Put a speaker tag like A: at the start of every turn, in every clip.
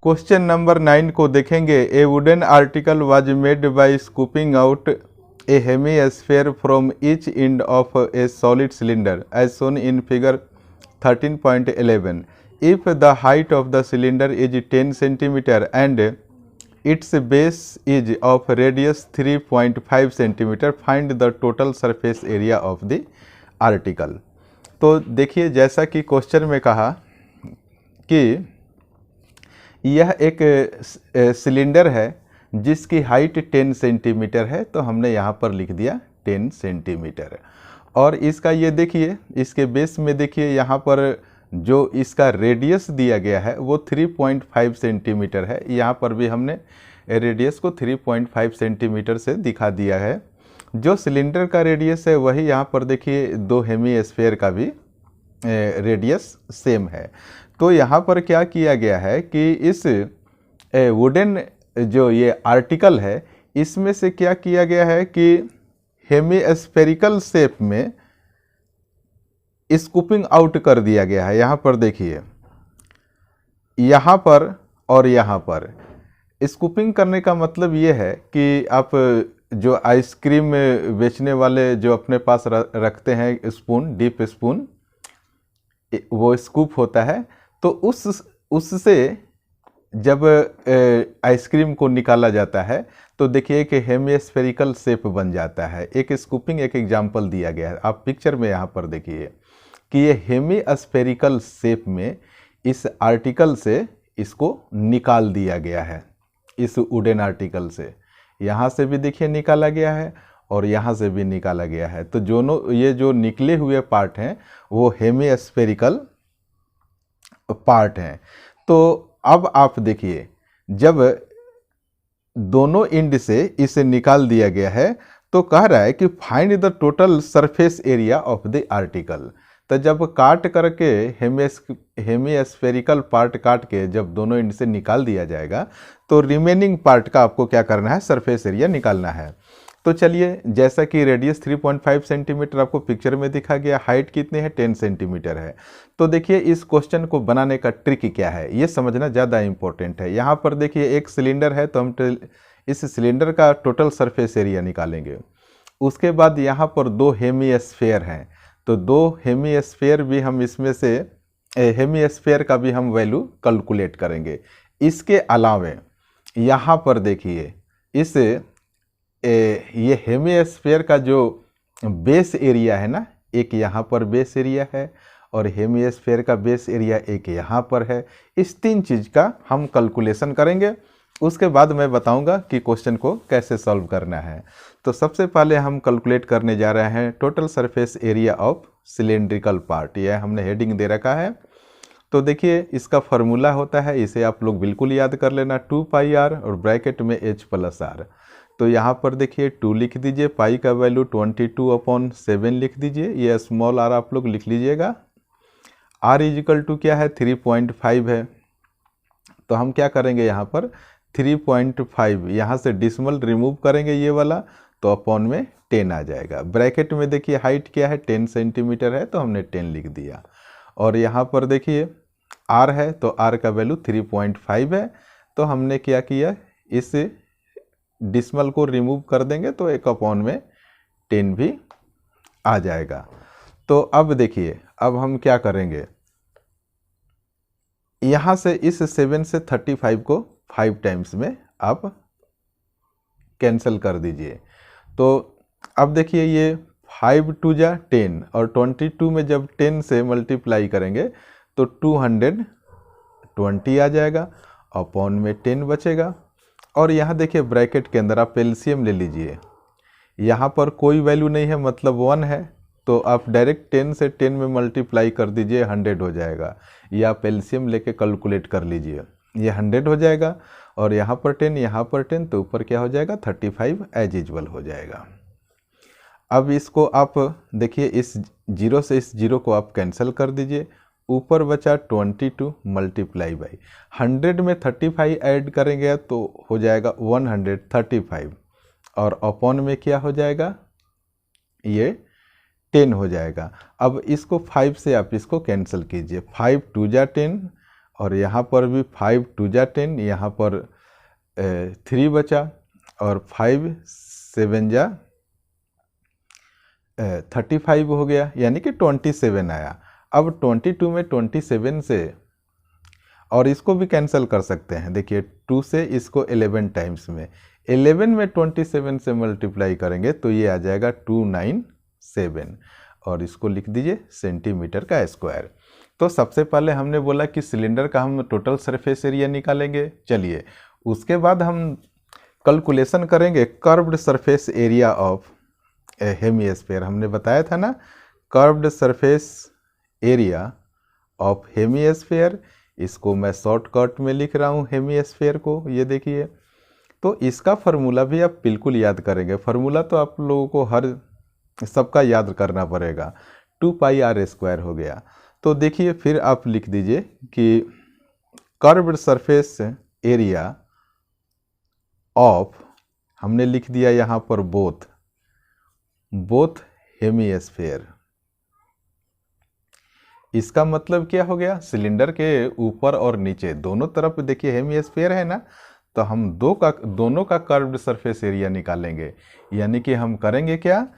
A: Question number 9 को देखेंगे। A wooden article was made by scooping out a hemisphere from each end of a solid cylinder as shown in figure 13.11। If the height of the cylinder is 10 centimetre and its base is of radius 3.5 centimetre, find the total surface area of the article. तो देखिए, जैसा कि question में कहा कि यह एक cylinder है जिसकी हाइट 10 सेंटीमीटर है, तो हमने यहाँ पर लिख दिया 10 सेंटीमीटर। और इसका ये देखिए, इसके बेस में देखिए यहाँ पर जो इसका रेडियस दिया गया है वो 3.5 सेंटीमीटर है। यहाँ पर भी हमने रेडियस को 3.5 सेंटीमीटर से दिखा दिया है। जो सिलेंडर का रेडियस है वही यहाँ पर देखिए दो हेमीस्फीयर का भी रेडियस सेम है। तो यहाँ पर क्या किया गया है कि इस वुडन जो ये आर्टिकल है इसमें से क्या किया गया है कि हेमीस्फेरिकल शेप में स्कूपिंग आउट कर दिया गया है। यहाँ पर देखिए, यहाँ पर और यहाँ पर स्कूपिंग करने का मतलब ये है कि आप जो आइसक्रीम बेचने वाले जो अपने पास रखते हैं स्पून, डीप स्पून, वो स्कूप होता है, तो उससे जब आइसक्रीम को निकाला जाता है तो देखिए कि हेमीस्फेरिकल शेप बन जाता है। एक स्कूपिंग एक एग्जांपल दिया गया है, आप पिक्चर में यहाँ पर देखिए कि ये हेमीस्फेरिकल शेप में इस आर्टिकल से इसको निकाल दिया गया है। इस वुडन आर्टिकल से यहाँ से भी देखिए निकाला गया है और यहाँ से भी निकाला गया है। तो दोनों ये जो निकले हुए पार्ट हैं वो हेमीस्फेरिकल पार्ट हैं। तो अब आप देखिए, जब दोनों एंड से इसे निकाल दिया गया है तो कह रहा है कि find the total surface area of the article. तो जब काट करके हेमीस्फेरिकल पार्ट काट के जब दोनों एंड से निकाल दिया जाएगा तो रिमेनिंग पार्ट का आपको क्या करना है, सरफेस एरिया निकालना है। तो चलिए, जैसा कि रेडियस 3.5 सेंटीमीटर आपको पिक्चर में दिखा गया, हाइट कितनी है 10 सेंटीमीटर है। तो देखिए इस क्वेश्चन को बनाने का ट्रिक क्या है ये समझना ज़्यादा इंपॉर्टेंट है। यहाँ पर देखिए एक सिलेंडर है तो हम इस सिलेंडर का टोटल सरफेस एरिया निकालेंगे। उसके बाद यहाँ पर दो हेमीस्फीयर हैं, तो दो हेमीस्फीयर भी हम इसमें से हेमीस्फीयर का भी हम वैल्यू कैलकुलेट करेंगे। इसके अलावे यहाँ पर देखिए इस ये हेमीस्फीयर का जो बेस एरिया है ना, एक यहाँ पर बेस एरिया है और हेमीस्फीयर का बेस एरिया एक यहाँ पर है। इस तीन चीज़ का हम कैलकुलेशन करेंगे, उसके बाद मैं बताऊंगा कि क्वेश्चन को कैसे सॉल्व करना है। तो सबसे पहले हम कैलकुलेट करने जा रहे हैं total surface area of cylindrical part. यह हमने हेडिंग दे रखा है। तो देखिए इसका फार्मूला होता है, इसे आप लोग बिल्कुल याद कर लेना, 2πr और ब्रैकेट में h+r। तो यहाँ पर देखिए 2 लिख दीजिए, पाई का वैल्यू 22/7 लिख दीजिए, ये स्मॉल r आप लोग लिख लीजिएगा। r इजिकल टू क्या है, 3.5 है। तो हम क्या करेंगे यहाँ पर 3.5 यहाँ से डिसमल रिमूव करेंगे ये वाला, तो अपॉन में 10 आ जाएगा। ब्रैकेट में देखिए हाइट क्या है 10 सेंटीमीटर है, तो हमने 10 लिख दिया। और यहाँ पर देखिए r है तो r का वैल्यू 3.5 है, तो हमने क्या किया, इस डिसमल को रिमूव कर देंगे तो एक अपॉन में 10 भी आ जाएगा। तो अब देखिए, अब हम क्या करेंगे, यहाँ से इस 7 से 35 को 5 टाइम्स में आप कैंसिल कर दीजिए। तो अब देखिए ये 5 2 जा 10 और 22 में जब 10 से मल्टीप्लाई करेंगे तो 220 आ जाएगा, अपॉन में 10 बचेगा। और यहाँ देखिए ब्रैकेट के अंदर आप एलसीएम ले लीजिए, यहाँ पर कोई वैल्यू नहीं है मतलब 1 है, तो आप डायरेक्ट 10 से 10 में मल्टीप्लाई कर दीजिए, 100 हो जाएगा। या आप एलसीएम लेके कैलकुलेट कर लीजिए, ये 100 हो जाएगा। और यहाँ पर 10 यहाँ पर 10, तो ऊपर क्या हो जाएगा 35 एज यूजुअल हो जाएगा। अब इसको आप देखिए, इस जीरो से इस जीरो को आप कैंसिल कर दीजिए, ऊपर बचा 22 मल्टीप्लाई बाई 100 में 35 ऐड करेंगे तो हो जाएगा 135, और अपॉन में क्या हो जाएगा, ये 10 हो जाएगा। अब इसको 5 से आप इसको कैंसिल कीजिए, 5 2 जा 10 और यहाँ पर भी 5 2 जा 10, यहाँ पर 3 बचा और 5 7 जा 35 हो गया, यानी कि 27 आया। अब 22 में 27 से, और इसको भी कैंसिल कर सकते हैं, देखिए 2 से इसको 11 टाइम्स में, 11 में 27 से मल्टीप्लाई करेंगे तो ये आ जाएगा 297, और इसको लिख दीजिए सेंटीमीटर का स्क्वायर। तो सबसे पहले हमने बोला कि सिलेंडर का हम टोटल सरफेस एरिया निकालेंगे। चलिए उसके बाद हम कैलकुलेशन करेंगे curved surface area of hemisphere. हमने बताया था ना, curved surface area of hemisphere, इसको मैं शॉर्टकट में लिख रहा हूँ हेमिस्फीयर को, ये देखिए। तो इसका फार्मूला भी आप बिल्कुल याद करेंगे, फार्मूला तो आप लोगों को हर सबका याद करना पड़ेगा, 2πr² हो गया। तो देखिए फिर आप लिख दीजिए कि कर्व्ड सरफेस एरिया ऑफ, हमने लिख दिया यहाँ पर बोथ हेमिस्फीयर। इसका मतलब क्या हो गया, सिलेंडर के ऊपर और नीचे दोनों तरफ देखिए हेमिस्फीयर है ना, तो हम दोनों का कर्व्ड सरफेस एरिया निकालेंगे। यानी कि हम करेंगे क्या,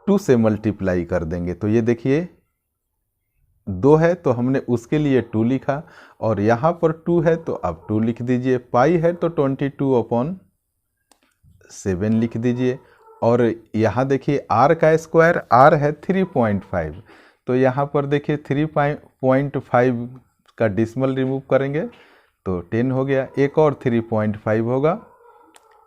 A: 2 से मल्टीप्लाई कर देंगे। तो ये देखिए 2 है तो हमने उसके लिए 2 लिखा, और यहाँ पर 2 है तो अब 2 लिख दीजिए, पाई है तो 22/7 लिख दीजिए। और यहाँ देखिए r का स्क्वायर, r है 3.5, तो यहाँ पर देखिए 3.5 का डिसमल रिमूव करेंगे तो 10 हो गया। एक और 3.5 होगा,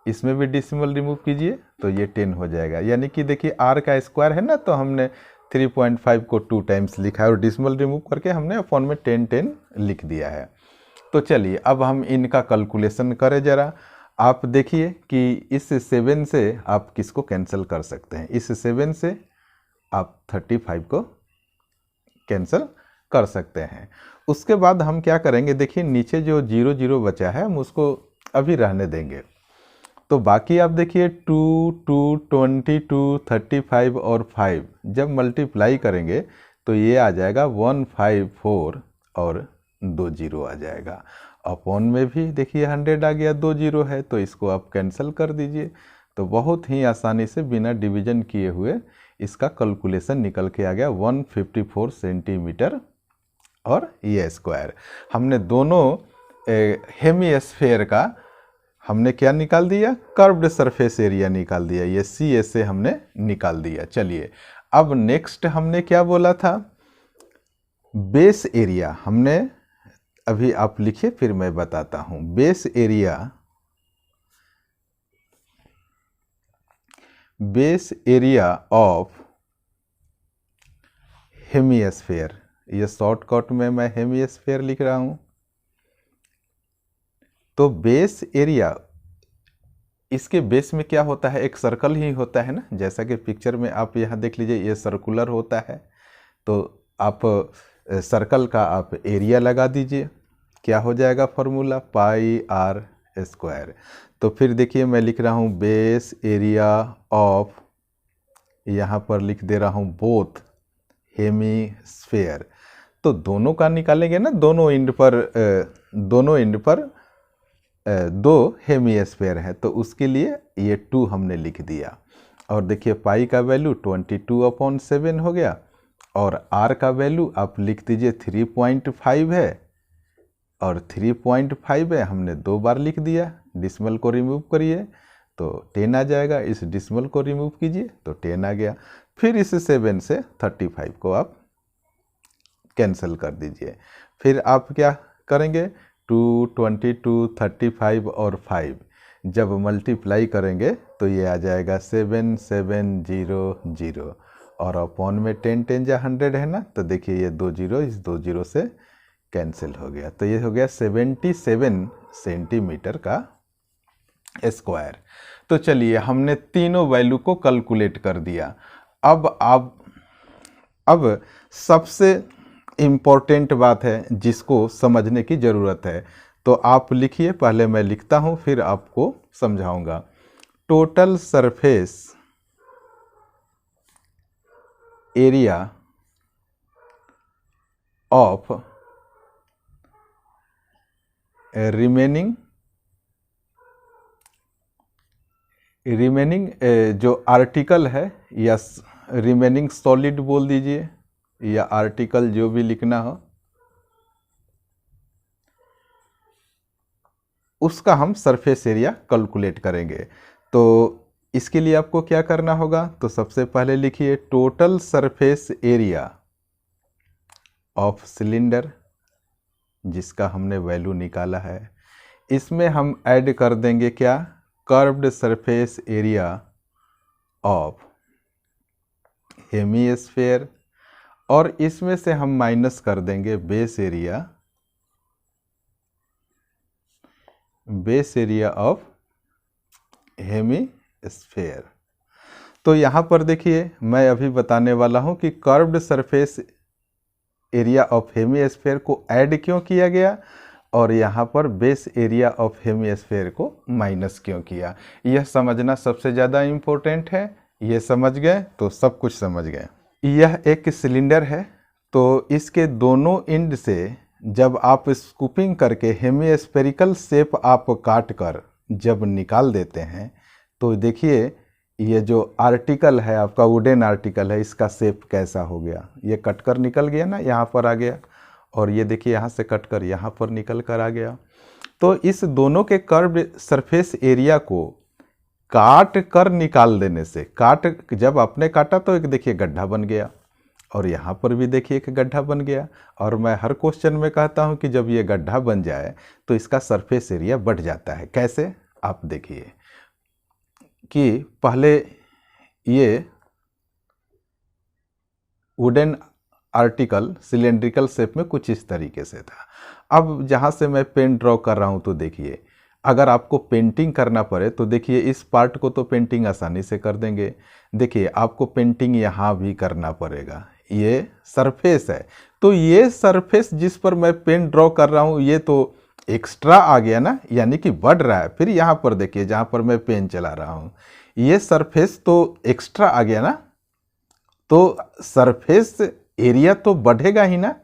A: इसमें भी डिसमल रिमूव कीजिए तो ये 10 हो जाएगा। यानी कि देखिए r का स्क्वायर है ना, तो हमने 3.5 को 2 टाइम्स लिखा है और डिसमल रिमूव करके हमने अपॉन में 10 लिख दिया है। तो चलिए अब हम इनका कैलकुलेशन करें ज़रा। आप देखिए कि इस 7 से आप किसको कैंसिल कर सकते हैं, इस 7 से आप 35 को कैंसिल कर सकते हैं। उसके बाद हम क्या करेंगे, देखिए नीचे जो 0 0 बचा है हम उसको अभी रहने देंगे। तो बाकी आप देखिए 2 2 22 35 और 5 जब मल्टीप्लाई करेंगे तो ये आ जाएगा 154 और 2 0 आ जाएगा। अपॉन में भी देखिए 100 आ गया, 2 0 है तो इसको आप कैंसिल कर दीजिए। तो बहुत ही आसानी से बिना डिवीजन किए हुए इसका कैलकुलेशन निकल के आ गया 154 सेंटीमीटर और ये स्क्वायर। हमने दोनों हेमिस्फीयर का हमने क्या निकाल दिया, कर्व्ड सरफेस एरिया निकाल दिया, ये CA से हमने निकाल दिया। चलिए अब नेक्स्ट हमने क्या बोला था, बेस एरिया। हमने अभी आप लिखिए फिर मैं बताता हूं। बेस एरिया ऑफ हेमिस्फीयर, ये शॉर्टकट में मैं हेमिस्फीयर लिख रहा हूं। तो बेस एरिया, इसके बेस में क्या होता है, एक सर्कल ही होता है ना, जैसा कि पिक्चर में आप यहाँ देख लीजिए ये सर्कुलर होता है। तो आप सर्कल का आप एरिया लगा दीजिए, क्या हो जाएगा फार्मूला, πr²। तो फिर देखिए मैं लिख रहा हूँ बेस एरिया ऑफ, यहाँ पर लिख दे रहा हूँ बोथ हेमिस्फीयर। तो दोनों का निकालेंगे ना, दोनों एंड पर 2 हेमिस्फीयर है तो उसके लिए ये 2 हमने लिख दिया। और देखिए पाई का वैल्यू 22/7 हो गया, और r का वैल्यू आप लिख दीजिए 3.5 है, और 3.5 है हमने 2 बार लिख दिया। डिसमल को रिमूव करिए तो 10 आ जाएगा, इस डिसमल को रिमूव कीजिए तो 10 आ गया। फिर इस 7 से 35 को आप कैंसिल कर दीजिए। फिर आप क्या करेंगे, 2 22 35 और 5 जब मल्टीप्लाई करेंगे तो ये आ जाएगा 7700, और अपॉन में 10 10 या 100 है ना, तो देखिए ये 2 0 इस 2 0 से कैंसिल हो गया। तो ये हो गया 77 सेंटीमीटर का स्क्वायर। तो चलिए हमने तीनों वैल्यू को कैलकुलेट कर दिया। अब सबसे इम्पोर्टेंट बात है जिसको समझने की ज़रूरत है, तो आप लिखिए, पहले मैं लिखता हूँ फिर आपको समझाऊंगा। Total surface area of remaining जो आर्टिकल है, या रिमेनिंग सॉलिड बोल दीजिए, या आर्टिकल जो भी लिखना हो, उसका हम सरफेस एरिया कैलकुलेट करेंगे। तो इसके लिए आपको क्या करना होगा, तो सबसे पहले लिखिए total surface area of cylinder, जिसका हमने वैल्यू निकाला है। इसमें हम ऐड कर देंगे क्या, curved surface area of hemisphere, और इसमें से हम माइनस कर देंगे बेस एरिया ऑफ हेमीस्फेयर। तो यहाँ पर देखिए मैं अभी बताने वाला हूँ कि curved surface area of hemisphere को ऐड क्यों किया गया और यहाँ पर बेस एरिया ऑफ हेमीस्फेयर को माइनस क्यों किया। यह समझना सबसे ज़्यादा इम्पोर्टेंट है। ये समझ गए तो सब कुछ समझ गए। यह एक सिलेंडर है, तो इसके दोनों एंड से जब आप स्कूपिंग करके हेमीस्फेरिकल शेप आप काट कर जब निकाल देते हैं, तो देखिए ये जो आर्टिकल है आपका वुडन आर्टिकल है, इसका शेप कैसा हो गया। ये कटकर निकल गया ना, यहाँ पर आ गया, और ये देखिए यहाँ से कटकर यहाँ पर निकल कर आ गया। तो इस दोनों के कर्व सरफेस एरिया को काट कर निकाल देने से, काट जब आपने काटा तो एक देखिए गड्ढा बन गया, और यहाँ पर भी देखिए एक गड्ढा बन गया। और मैं हर क्वेश्चन में कहता हूँ कि जब ये गड्ढा बन जाए तो इसका सरफेस एरिया बढ़ जाता है। कैसे, आप देखिए कि पहले ये वुडन आर्टिकल सिलेंड्रिकल शेप में कुछ इस तरीके से था। अब जहाँ से मैं पेन ड्रॉ कर रहा हूँ, तो देखिए अगर आपको पेंटिंग करना पड़े तो देखिए इस पार्ट को तो पेंटिंग आसानी से कर देंगे। देखिए आपको पेंटिंग यहाँ भी करना पड़ेगा। ये सरफेस है, तो ये सरफेस जिस पर मैं पेन ड्रॉ कर रहा हूँ ये तो एक्स्ट्रा आ गया ना, यानी कि बढ़ रहा है। फिर यहाँ पर देखिए जहाँ पर मैं पेन चला रहा हूँ ये सरफेस तो एक्स्ट्रा आ गया ना, तो सरफेस एरिया तो बढ़ेगा ही ना।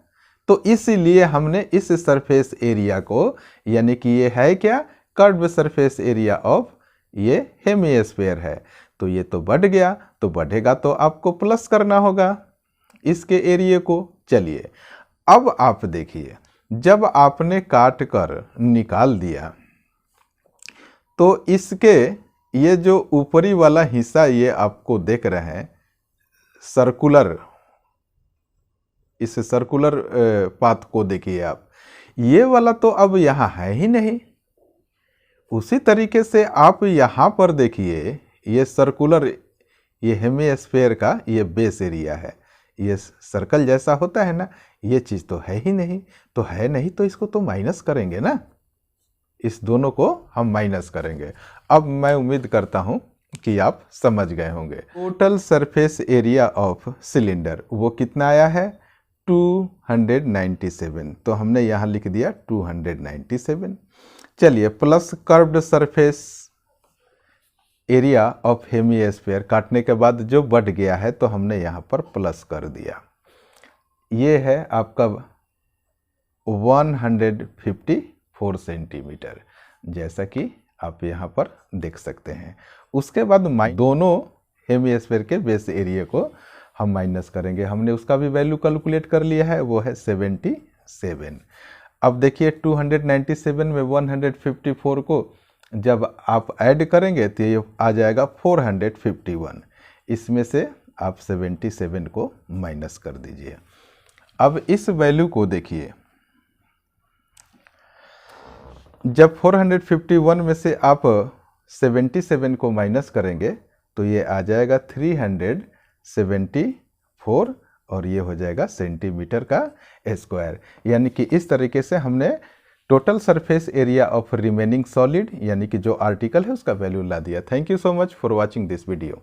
A: तो इसीलिए हमने इस सरफेस एरिया को, यानी कि ये है क्या, कर्व्ड सरफेस एरिया ऑफ ये हेमीस्फेयर है, तो ये तो बढ़ गया, तो बढ़ेगा तो आपको प्लस करना होगा इसके एरिया को। चलिए अब आप देखिए जब आपने काट कर निकाल दिया तो इसके ये जो ऊपरी वाला हिस्सा ये आपको देख रहे हैं सर्कुलर, इस सर्कुलर पाथ को देखिए आप, ये वाला तो अब यहाँ है ही नहीं। उसी तरीके से आप यहाँ पर देखिए ये सर्कुलर, ये हेमीस्फेयर का ये बेस एरिया है, ये सर्कल जैसा होता है ना, ये चीज़ तो है ही नहीं। तो है नहीं तो इसको तो माइनस करेंगे ना, इस दोनों को हम माइनस करेंगे। अब मैं उम्मीद करता हूँ कि आप समझ गए होंगे। Total surface area of cylinder वो कितना आया है, 297। तो हमने यहाँ लिख दिया 297। चलिए plus curved surface area of hemisphere, काटने के बाद जो बढ़ गया है तो हमने यहाँ पर प्लस कर दिया। ये है आपका 154 सेंटीमीटर, जैसा कि आप यहाँ पर देख सकते हैं। उसके बाद दोनों हेमीस्फेयर के बेस एरिया को हम माइनस करेंगे। हमने उसका भी वैल्यू कैलकुलेट कर लिया है, वो है 77। अब देखिए 297 में 154 को जब आप ऐड करेंगे तो ये आ जाएगा 451। इसमें से आप 77 को माइनस कर दीजिए। अब इस वैल्यू को देखिए, जब 451 में से आप 77 को माइनस करेंगे तो ये आ जाएगा 374, और ये हो जाएगा सेंटीमीटर का स्क्वायर। यानी कि इस तरीके से हमने total surface area of remaining solid, यानी कि जो आर्टिकल है उसका वैल्यू ला दिया। Thank you so much for watching this video.